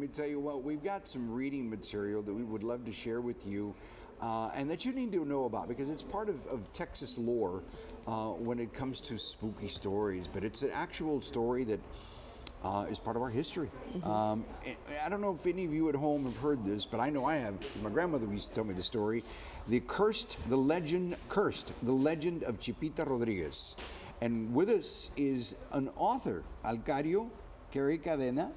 tell you what, we've got some reading material that we would love to share with you and that you need to know about because it's part of Texas lore when it comes to spooky stories. But it's an actual story that is part of our history. I don't know if any of you at home have heard this, but I know I have. My grandmother used to tell me the story. The legend of Chipita Rodriguez. And with us is an author, Alcario Cary Cadena,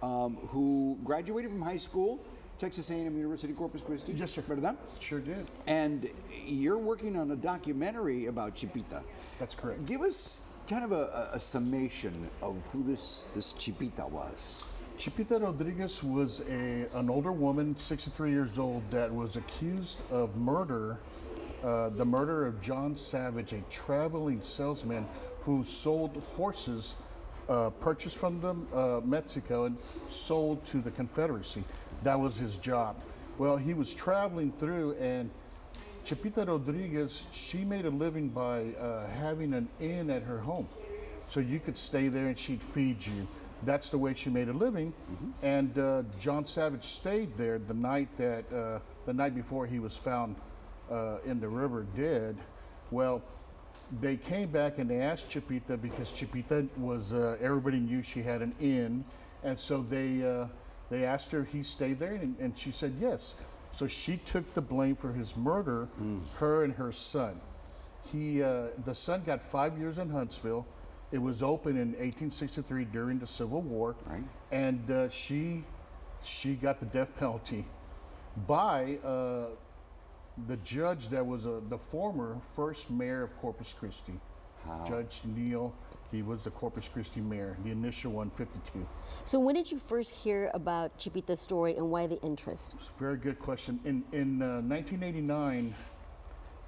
who graduated from high school, Texas A&M University, Corpus Christi. Yes, sir. ¿Verdad? Sure did. And you're working on a documentary about Chipita. That's correct. Give us kind of a summation of who this Chipita was. Chipita Rodriguez was an older woman, 63 years old, that was accused of murder, the murder of John Savage, a traveling salesman who sold horses purchased from Mexico and sold to the Confederacy. That was his job. Well, he was traveling through, and Chipita Rodriguez, she made a living by having an inn at her home. So you could stay there and she'd feed you. That's the way she made a living. And John Savage stayed there the night before he was found in the river dead. Well, they came back and they asked Chipita, because Chipita was, everybody knew she had an inn. And so they asked her if he stayed there, and she said yes. So she took the blame for his murder, her and her son. The son got 5 years in Huntsville. It was opened in 1863 during the Civil War, right. And she got the death penalty by the judge that was the former first mayor of Corpus Christi, Judge Neal. He was the Corpus Christi mayor, the initial one, 52. So when did you first hear about Chipita's story and why the interest? It's a very good question. In 1989,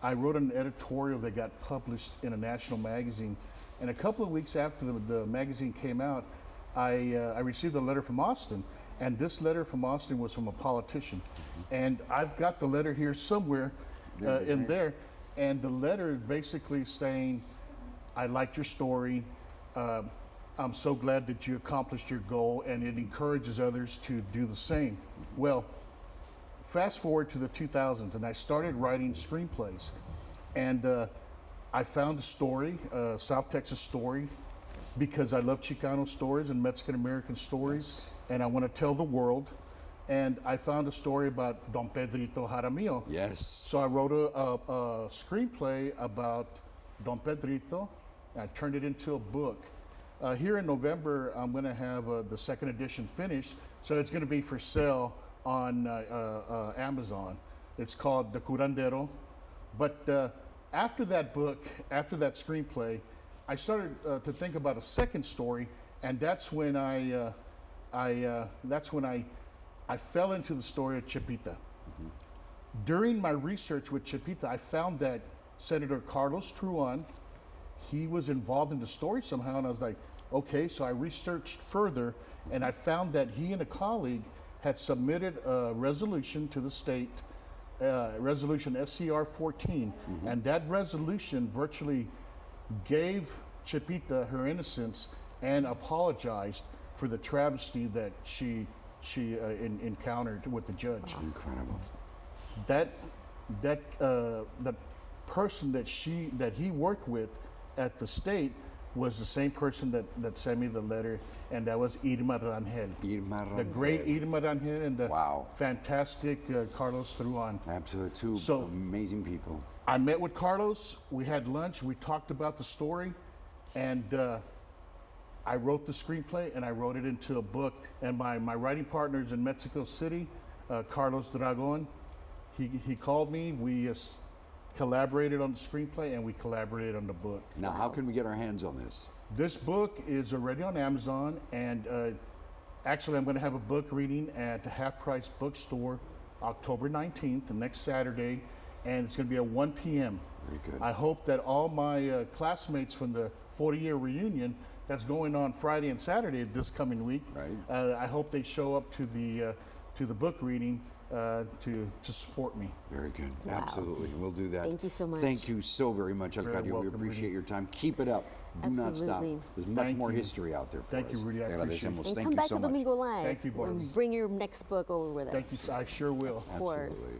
I wrote an editorial that got published in a national magazine. And a couple of weeks after the magazine came out, I received a letter from Austin. And this letter from Austin was from a politician. And I've got the letter here somewhere in there. And the letter is basically saying, I liked your story. I'm so glad that you accomplished your goal, and it encourages others to do the same. Well, fast forward to the 2000s, and I started writing screenplays. And I found a story, South Texas story, because I love Chicano stories and Mexican-American stories, and I want to tell the world. And I found a story about Don Pedrito Jaramillo. Yes. So I wrote a screenplay about Don Pedrito. I turned it into a book. Here in November, I'm going to have the second edition finished, so it's going to be for sale on Amazon. It's called The Curandero. But after that book, after that screenplay, I started to think about a second story, and that's when I fell into the story of Chipita. During my research with Chipita, I found that Senator Carlos Truan, he was involved in the story somehow, and I was like, okay, so I researched further, and I found that he and a colleague had submitted a resolution to the state, resolution SCR 14, and that resolution virtually gave Chipita her innocence and apologized for the travesty that she encountered with the judge. Incredible. The person that he worked with at the state was the same person that sent me the letter, and that was Irma Rangel. The great Irma Rangel and the fantastic Carlos Truan. Absolutely, two amazing people. I met with Carlos, we had lunch, we talked about the story, and I wrote the screenplay and I wrote it into a book. And my writing partners in Mexico City, Carlos Dragon, he called me, we collaborated on the screenplay, and we collaborated on the book. Now, how can we get our hands on this? This book is already on Amazon, and actually I'm going to have a book reading at the Half Price Bookstore October 19th, the next Saturday, and it's going to be at 1 p.m. Very good. I hope that all my classmates from the 40-year reunion that's going on Friday and Saturday this coming week, I hope they show up to the book reading to support me. Very good. Wow. Absolutely. We'll do that. Thank you so much. Thank you so very much, Alcario. We appreciate your time. Keep it up. Do not stop. Absolutely. There's much Thank more you. history out there for Thank us. you, Rudy. I Te appreciate agradecemos. it. And Thank come you back so to much. Domingo Live. Thank you, Barbara. And bring your next book over with us. Thank you. I sure will. Of course. Absolutely.